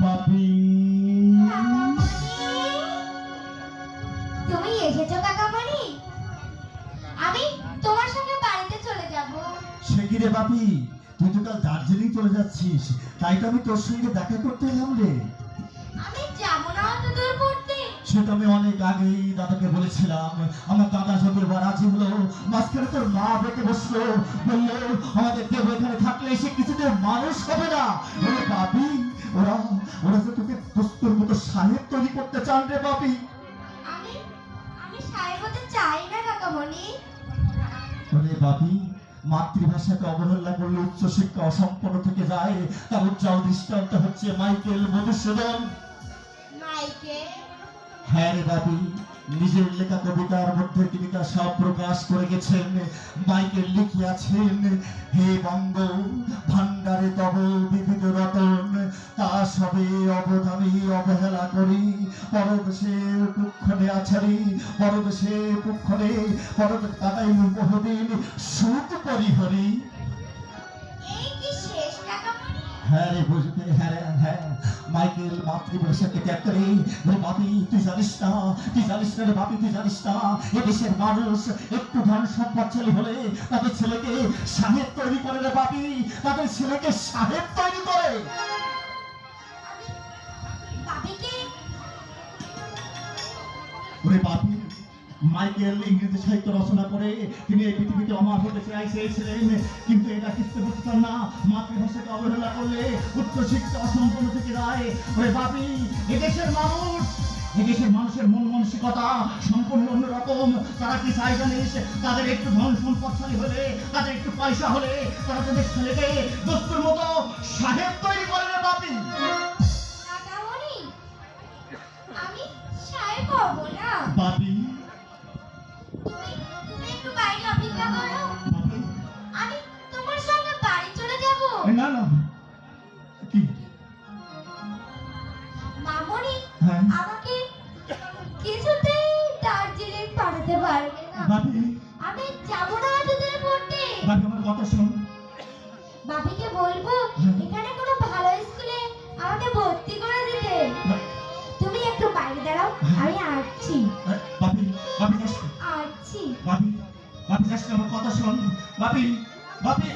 বাপি তুমি এসেছো কাকামণি? আমি তোমার সঙ্গে বাড়িতে চলে যাব। সে কি রে বাপি, তুই তো কাল দার্জিলিং চলে যাচ্ছিস, তাই তো আমি তোর সঙ্গে দেখা করতে এলাম রে। আমি যাব না অত দূর পড়তে। সেটা আমি অনেক আগেই দাদাকে বলেছিলাম। আমার দাদা যদি এবার রাজি হলো, মাঝখানে তোর মা ডেকে বসলো, বললো আমাদের দেহ এখানে থাকলে সে কিছুতে মানুষ হবে না। ওরে বাপি, ওরা ওরা যে তোকে দোস্তর মতো সাহেব তৈরি করতে চান রে বাপি। আমি আমি সাহেব হতে চাই না কাকামণি। ওরে বাপি, মাতৃভাষাকে অবহেলা করলে উচ্চশিক্ষা অসম্পন্ন থেকে যায়। তার উজ্জ্বল দৃষ্টান্ত হচ্ছে মাইকেল মধুসূদন। মাইকেল? হ্যাঁ রে বাপি, নিজের লেখা কবিতার মধ্যে তিনি তা সব প্রকাশ করে গেছেন। মাইকেল লিখিয়াছেন, হে বঙ্গ ভান্ডারে তব বিবিধ রতন, তা সবে অবধানী অবহেলা করি, পরদেশে কুক্ষণে আছাড়ি, পরদেশে কুক্ষণে পরদেশ কাটাই বহুদিন সুখ পরিহরি। এই কি শেষ কাকামণি? হ্যাঁ রে বুঝতে, হ্যাঁ রে, হ্যাঁ। মাইকেল মাতৃভাষাকে ত্যাগ করে, রে বাপি তুই জানিস না, তুই জানিস না রে বাপি, তুই জানিস না এদেশের মানুষ একটু ধন সম্পদশালী হলে তাদের ছেলেকে সাহেব তৈরি করে রে বাপি, তাদের ছেলেকে সাহেব তৈরি করে। বাবিকে ওরে বাপি, মাইকেল ইংরেজি সাহিত্য রচনা করে তিনি এই পৃথিবীতে অমর হতে চেয়েছিলেন, কিন্তু এটা কিছু বুঝতে চান না। মাতৃভাষাকে অবহেলা করলে উচ্চশিক্ষা অসম্পন্ন থেকে যায়। ওরে বাপি, এদেশের মানুষের মন মানসিকতা সম্পূর্ণ অন্যরকম। তারা কি চাই জানিস? তাদের একটু ধন সম্পদশালী হলে, তাদের একটু পয়সা হলে, তারা তাদের ছেলেকে দস্তুর মতো সাহেব তৈরি করে রে বাপি। কাকামণি, আমি সাহেব হব না। বাপি, তুমি তুমি একটু বাইরে অপেক্ষা করো। বাপি, আমি তোমার সঙ্গে বাড়ি চলে যাব। না না, কি? মামনি হ্যাঁ আমাকে কিছুতেই দার্জিলিং পাঠাতে পারবে না। বাপি, আমি যাব না অত দূর পড়তে। বাপি আমার কথা শোন। বাবিকে বলবো এখানে কোনো ভালো স্কুলে আমাকে ভর্তি করে দিতে। তুমি একটু বাইরে দাঁড়াও, আমি আসছি। বাপি, বাপি যাস না। আসছি। বাপি, বাপি যাস না, আমার কথা শোন। বাপি, বাপি।